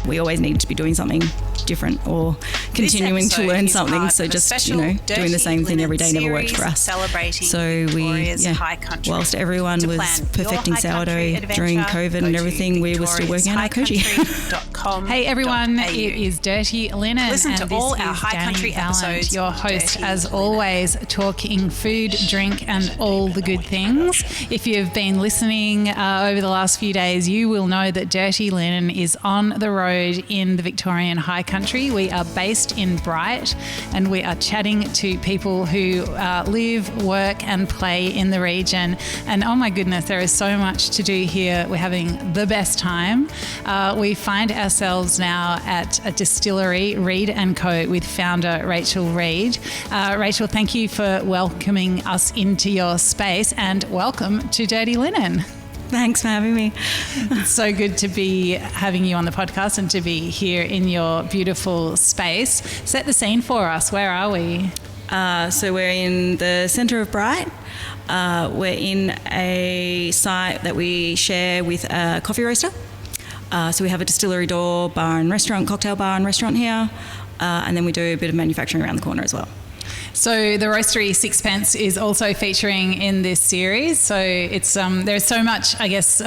we always needed to be doing something different or continuing to learn something. So just, doing the same thing every day never worked for us. So we, whilst everyone was perfecting sourdough during COVID and everything, we were still working on our koji. Hey everyone, it is Dirty Linen. Listen to all our High Country episodes. Your host, as always, talking food, drink, and all the good things. If you've been listening over the last few days, you will know that Dirty Linen is on the road in the Victorian High Country. We are based in Bright, and we are chatting to people who live, work, and play in the region. And oh my goodness, there is so much to do here. We're having the best time. We find ourselves now at a distillery, Reed & Co, with founder Rachel Reed. Rachel, thank you for welcoming us into your space, and welcome to Dirty Linen. Thanks for having me. It's so good to be having you on the podcast and to be here in your beautiful space. Set the scene for us. Where are we? So we're in the centre of Bright. We're in a site that we share with a coffee roaster. So we have a distillery door, bar and restaurant, cocktail bar and restaurant here. And then we do a bit of manufacturing around the corner as well. So the Roastery Sixpence is also featuring in this series. So it's there's so much, I guess,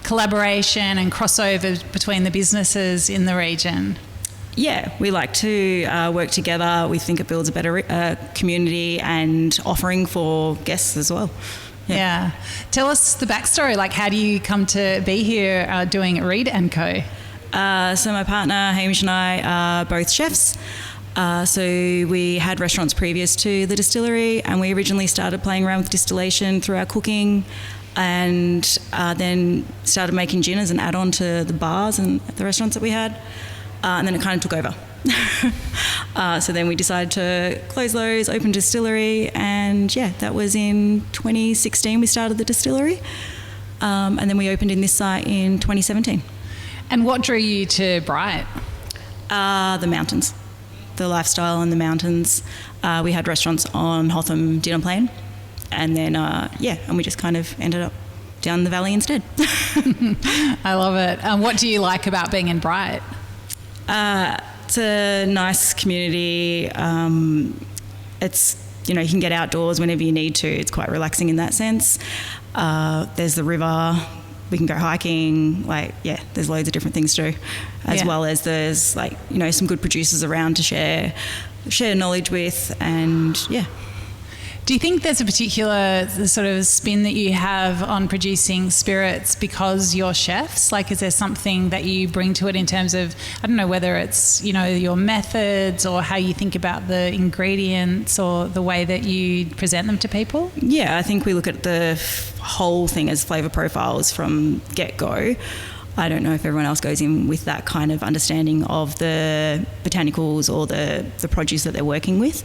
collaboration and crossover between the businesses in the region. Yeah, we like to work together. We think it builds a better community and offering for guests as well. Yeah. Tell us the backstory. Like, how do you come to be here doing Reed & Co? So my partner Hamish and I are both chefs. So we had restaurants previous to the distillery, and we originally started playing around with distillation through our cooking, and then started making gin as an add-on to the bars and the restaurants that we had, and then it kind of took over. So then we decided to close those, open distillery, and that was in 2016 we started the distillery, and then we opened in this site in 2017. And what drew you to Bright? The mountains. The lifestyle in the mountains. We had restaurants on Hotham Dinner Plain, and then and we just kind of ended up down the valley instead. I love it. What do you like about being in Bright? It's a nice community. It's you can get outdoors whenever you need to. It's quite relaxing in that sense. There's the river. We can go hiking, there's loads of different things to do, as well as there's some good producers around to share knowledge with, and Do you think there's a particular sort of spin that you have on producing spirits because you're chefs? Like, is there something that you bring to it in terms of, I don't know, whether it's, your methods or how you think about the ingredients or the way that you present them to people? Yeah, I think we look at the whole thing as flavour profiles from get-go. I don't know if everyone else goes in with that kind of understanding of the botanicals or the produce that they're working with.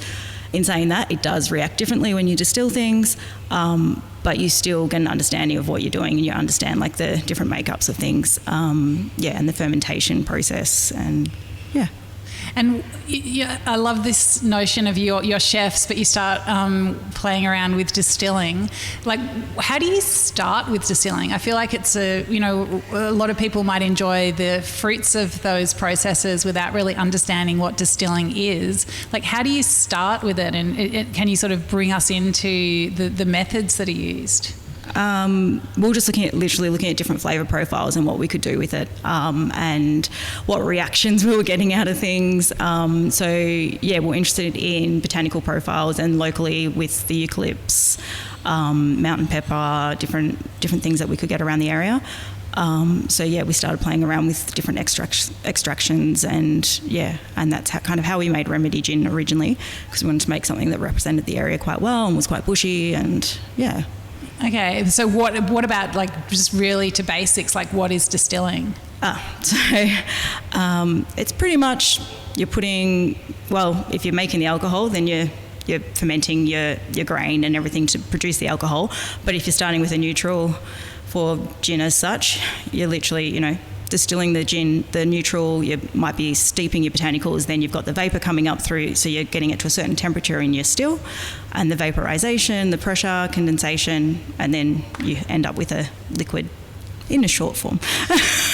In saying that, it does react differently when you distill things, but you still get an understanding of what you're doing, and you understand the different makeups of things, and the fermentation process, and And I love this notion of your chefs, but you start playing around with distilling. Like, how do you start with distilling? I feel like it's a lot of people might enjoy the fruits of those processes without really understanding what distilling is. Like, how do you start with it? And can you sort of bring us into the methods that are used? We're just looking at different flavour profiles and what we could do with it, and what reactions we were getting out of things. We're interested in botanical profiles, and locally with the eucalypts, mountain pepper, different things that we could get around the area. We started playing around with different extractions, and that's how we made Remedy Gin originally, because we wanted to make something that represented the area quite well and was quite bushy, and Okay, so what about just really to basics, what is distilling? It's pretty much you're putting, if you're making the alcohol, then you're fermenting your grain and everything to produce the alcohol. But if you're starting with a neutral for gin as such, you're literally, distilling the gin, the neutral, you might be steeping your botanicals, then you've got the vapour coming up through, so you're getting it to a certain temperature in your still, and the vaporisation, the pressure, condensation, and then you end up with a liquid in a short form.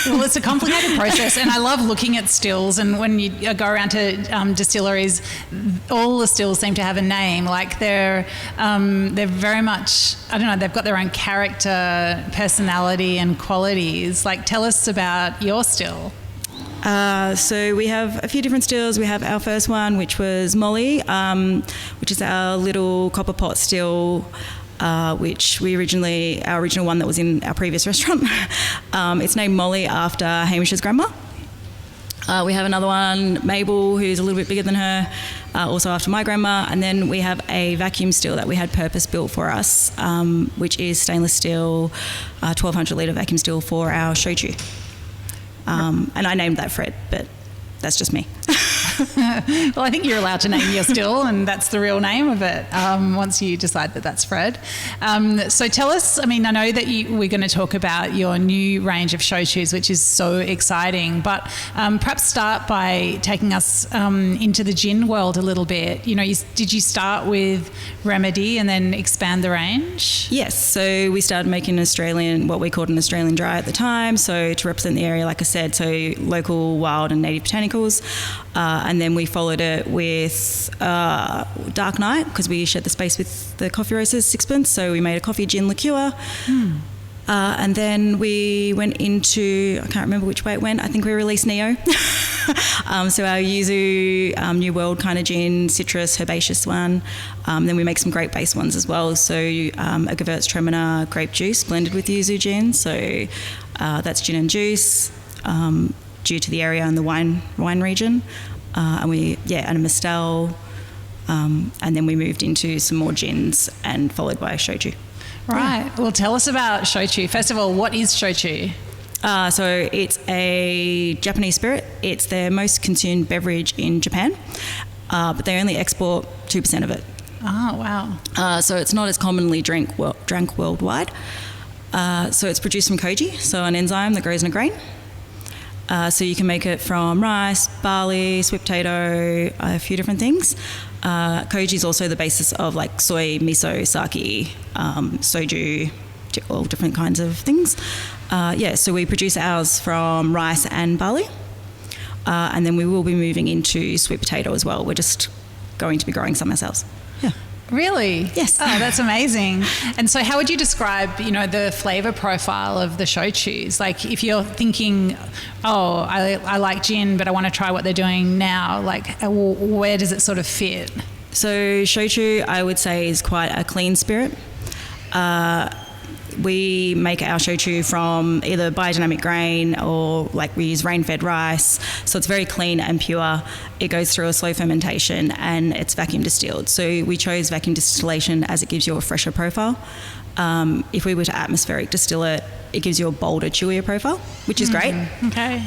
Well, it's a complicated process, and I love looking at stills. And when you go around to distilleries, all the stills seem to have a name. Like they're very much, I don't know, they've got their own character, personality, and qualities. Like, tell us about your still. So we have a few different stills. We have our first one, which was Molly, which is our little copper pot still, which our original one that was in our previous restaurant. It's named Molly after Hamish's grandma. We have another one, Mabel, who's a little bit bigger than her, also after my grandma. And then we have a vacuum still that we had purpose built for us, which is stainless steel, 1,200 litre vacuum still for our shochu. And I named that Fred, but that's just me. Well, I think you're allowed to name your still, and that's the real name of it once you decide that that's Fred. So tell us, I mean, I know that we're going to talk about your new range of shochus, which is so exciting, but perhaps start by taking us into the gin world a little bit. You know, did you start with Remedy and then expand the range? Yes, so we started making what we called an Australian dry at the time, so to represent the area, like I said, so local wild and native botanicals. And then we followed it with Dark Night, because we shared the space with the coffee roasters, Sixpence. So we made a coffee gin liqueur. And then we went into, I can't remember which way it went. I think we released Neo. So our yuzu, New World kind of gin, citrus, herbaceous one. Then we make some grape based ones as well. So a Gewürztraminer grape juice blended with yuzu gin. So that's gin and juice. Due to the area and the wine region, and a Mistel, and then we moved into some more gins and followed by shochu. Right. Yeah. Well, tell us about shochu. First of all, what is shochu? So it's a Japanese spirit. It's their most consumed beverage in Japan, but they only export 2% of it. Oh, wow. So it's not as commonly drank worldwide. So it's produced from koji, so an enzyme that grows in a grain. So you can make it from rice, barley, sweet potato, a few different things. Koji is also the basis of like soy, miso, sake, soju, all different kinds of things. So we produce ours from rice and barley. And then we will be moving into sweet potato as well. We're just going to be growing some ourselves. Yeah. Really? Yes. Oh, that's amazing. And so how would you describe, you know, the flavour profile of the shochus? Like if you're thinking, I like gin, but I want to try what they're doing now, like where does it sort of fit? So shochu, I would say, is quite a clean spirit. We make our shochu from either biodynamic grain or like we use rain-fed rice. So it's very clean and pure. It goes through a slow fermentation and it's vacuum distilled. So we chose vacuum distillation as it gives you a fresher profile. If we were to atmospheric distill it, it gives you a bolder, chewier profile, which is great. Okay.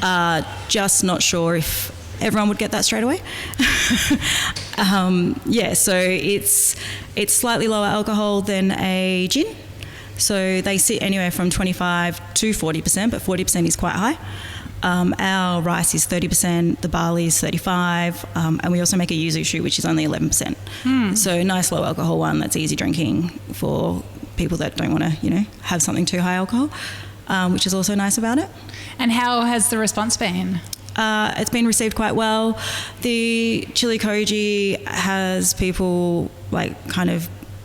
Just not sure if everyone would get that straight away. So it's slightly lower alcohol than a gin. So they sit anywhere from 25 to 40%, but 40% is quite high. Our rice is 30%, the barley is 35%, and we also make a yuzu shoe, which is only 11%. So nice low alcohol one that's easy drinking for people that don't want to, have something too high alcohol, which is also nice about it. And how has the response been? It's been received quite well. The chili koji has people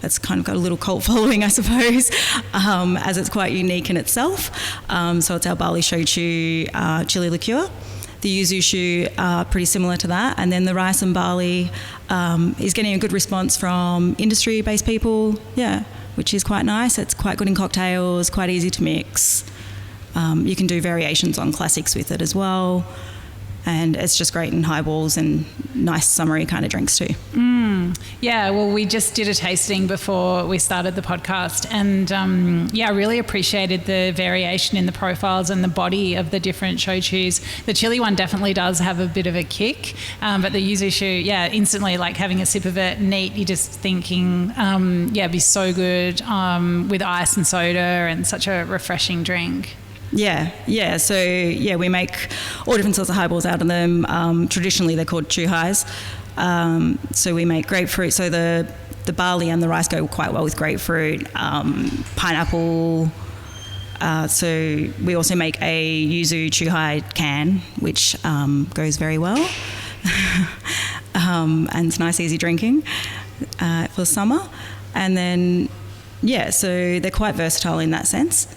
it's kind of got a little cult following, I suppose, as it's quite unique in itself. So it's our barley shochu chili liqueur. The yuzu shu pretty similar to that. And then the rice and barley is getting a good response from industry-based people, which is quite nice. It's quite good in cocktails, quite easy to mix. You can do variations on classics with it as well. And it's just great in highballs and nice summery kind of drinks too. Yeah, well, we just did a tasting before we started the podcast and, I really appreciated the variation in the profiles and the body of the different shochus. The chili one definitely does have a bit of a kick, but the yuzu shu, instantly like having a sip of it, neat, you're just thinking, it'd be so good with ice and soda and such a refreshing drink. Yeah. So, we make all different sorts of highballs out of them. Traditionally, they're called chu-hais. So we make grapefruit. So the barley and the rice go quite well with grapefruit, pineapple, So we also make a yuzu chuhai can, which goes very well. And it's nice, easy drinking for summer. And then, so they're quite versatile in that sense.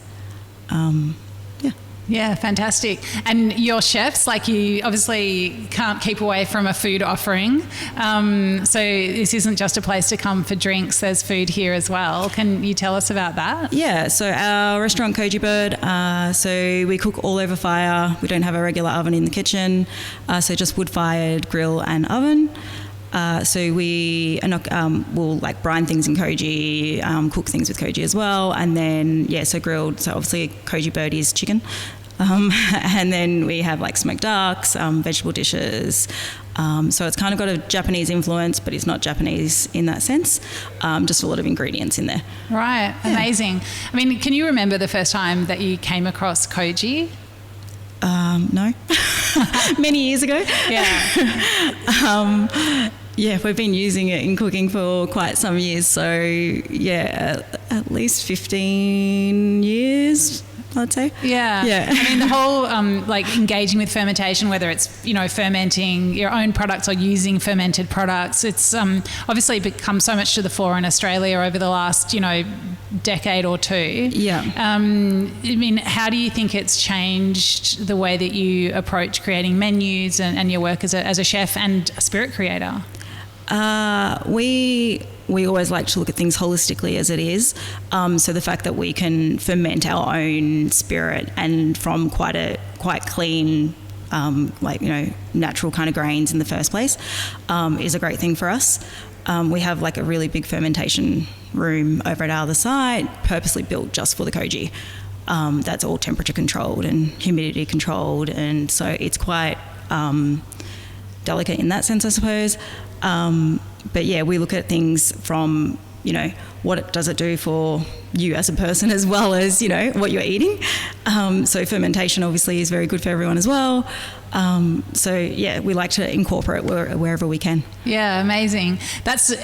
Yeah, fantastic. And your chefs, like, you obviously can't keep away from a food offering. So this isn't just a place to come for drinks, there's food here as well. Can you tell us about that? Yeah, so our restaurant Koji Bird, so we cook all over fire. We don't have a regular oven in the kitchen, so just wood-fired grill and oven. So we will like brine things in koji, cook things with koji as well, and then so grilled. So obviously Koji Bird is chicken, and then we have like smoked ducks, vegetable dishes. So it's kind of got a Japanese influence, but it's not Japanese in that sense. Just a lot of ingredients in there. Right, amazing. I mean, can you remember the first time that you came across koji? No, many years ago. Yeah. We've been using it in cooking for quite some years. So, at least 15 years, I'd say. Yeah. I mean, the whole engaging with fermentation, whether it's, fermenting your own products or using fermented products, it's obviously become so much to the fore in Australia over the last, decade or two. Yeah. I mean, how do you think it's changed the way that you approach creating menus and your work as a chef and a spirit creator? We always like to look at things holistically as it is. So the fact that we can ferment our own spirit and from quite clean, natural kind of grains in the first place, is a great thing for us. We have like a really big fermentation room over at our other site, purposely built just for the koji. That's all temperature controlled and humidity controlled, and so it's quite delicate in that sense, I suppose. But we look at things from, what does it do for you as a person as well as, what you're eating. So fermentation obviously is very good for everyone as well. We like to incorporate wherever we can. Yeah, amazing. That's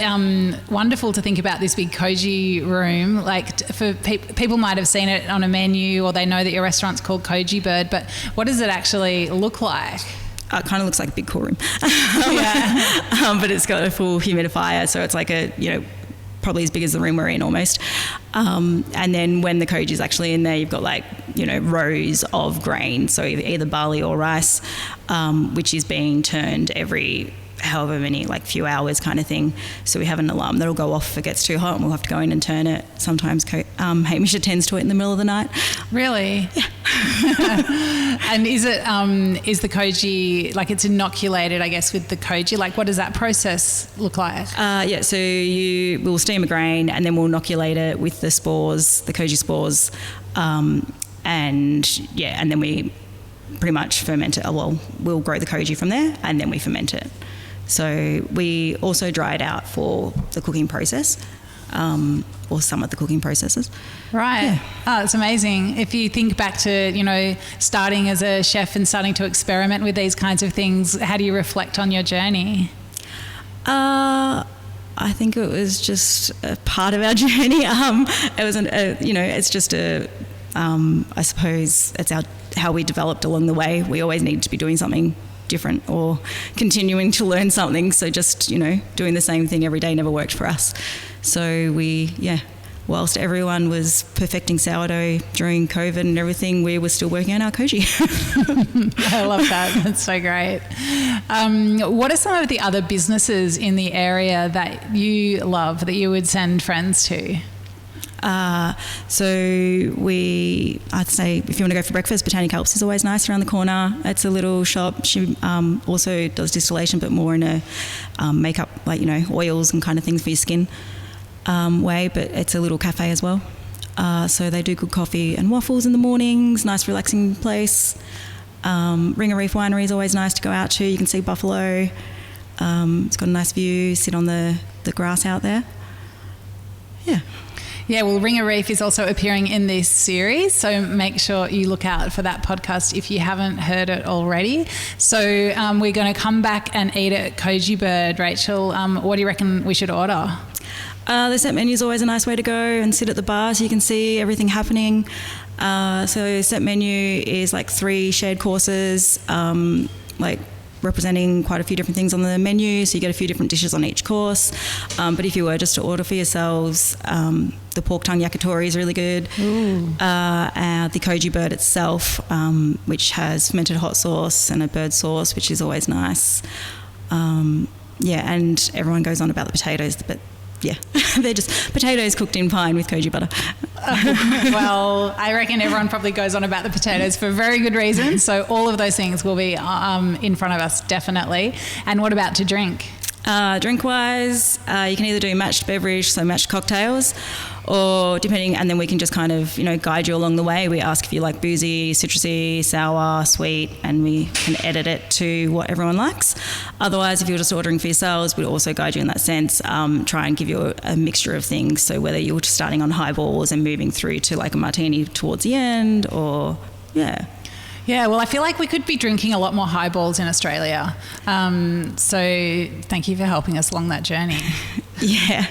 wonderful to think about this big koji room. Like, for people might have seen it on a menu, or they know that your restaurant's called Koji Bird, but what does it actually look like? It kind of looks like a big cool room. But it's got a full humidifier, so it's like probably as big as the room we're in almost. And then when the koji is actually in there, you've got rows of grain, so either barley or rice, which is being turned every however many, few hours kind of thing. So we have an alarm that'll go off if it gets too hot, and we'll have to go in and turn it. Sometimes Hamish attends to it in the middle of the night. Really? Yeah. And is the koji, it's inoculated, I guess, with the koji? What does that process look like? So we'll steam a grain and then we'll inoculate it with the spores, the koji spores, and then we pretty much ferment it. We'll grow the koji from there and then we ferment it. So we also dry it out for the cooking process, or some of the cooking processes. Right. Yeah. Oh, it's amazing. If you think back to, starting as a chef and starting to experiment with these kinds of things, how do you reflect on your journey? I think it was just a part of our journey. It wasn't, it's just I suppose it's how we developed along the way. We always need to be doing something different or continuing to learn something. So just, doing the same thing every day never worked for us. So whilst everyone was perfecting sourdough during COVID and everything, we were still working on our koji. I love that. That's so great. What are some of the other businesses in the area that you love, that you would send friends to? I'd say if you want to go for breakfast, Botanic Helps is always nice around the corner. It's a little shop. She also does distillation, but more in a makeup, oils and kind of things for your skin way, but it's a little cafe as well. So they do good coffee and waffles in the mornings, nice relaxing place. Ringer Reef Winery is always nice to go out to. You can see buffalo. It's got a nice view, sit on the grass out there. Yeah. Yeah, well, Ringer Reef is also appearing in this series, so make sure you look out for that podcast if you haven't heard it already. So we're going to come back and eat at Koji Bird. Rachel, what do you reckon we should order? The set menu is always a nice way to go and sit at the bar so you can see everything happening. So set menu is like 3 shared courses, like representing quite a few different things on the menu, so you get a few different dishes on each course. But if you were just to order for yourselves, the pork tongue yakitori is really good. The Koji bird itself, which has fermented hot sauce and a bird sauce, which is always nice. And everyone goes on about the potatoes, but yeah, they're just potatoes cooked in pine with koji butter. Well, I reckon everyone probably goes on about the potatoes for very good reason. So all of those things will be in front of us, definitely. And what about to drink? Drink-wise, you can either do matched beverage, so matched cocktails, or depending, and then we can just kind of, guide you along the way. We ask if you like boozy, citrusy, sour, sweet, and we can edit it to what everyone likes. Otherwise, if you're just ordering for yourselves, we'd also guide you in that sense, try and give you a mixture of things. So whether you're just starting on highballs and moving through to like a martini towards the end, or Yeah, well, I feel like we could be drinking a lot more highballs in Australia. So thank you for helping us along that journey. Yeah,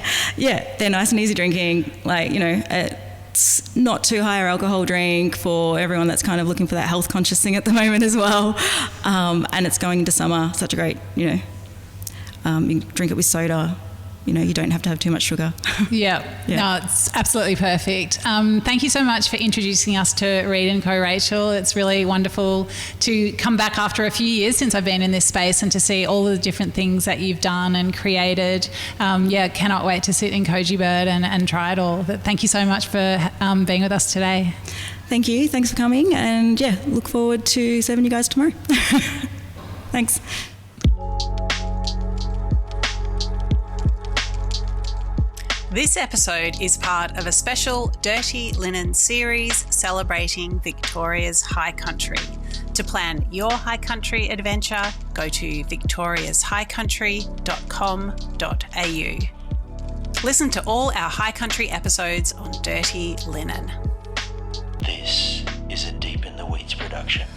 they're nice and easy drinking. Like, it's not too high a alcohol drink for everyone that's kind of looking for that health conscious thing at the moment as well. And it's going into summer, such a great, you can drink it with soda. You don't have to have too much sugar. Yeah. No, it's absolutely perfect. Thank you so much for introducing us to Reed & Co, Rachel. It's really wonderful to come back after a few years since I've been in this space and to see all the different things that you've done and created. Cannot wait to sit in Koji Bird and try it all. But thank you so much for being with us today. Thank you. Thanks for coming. And look forward to serving you guys tomorrow. Thanks. This episode is part of a special Dirty Linen series celebrating Victoria's High Country. To plan your high country adventure, go to victoriashighcountry.com.au. Listen to all our high country episodes on Dirty Linen. This is a Deep in the Weeds production.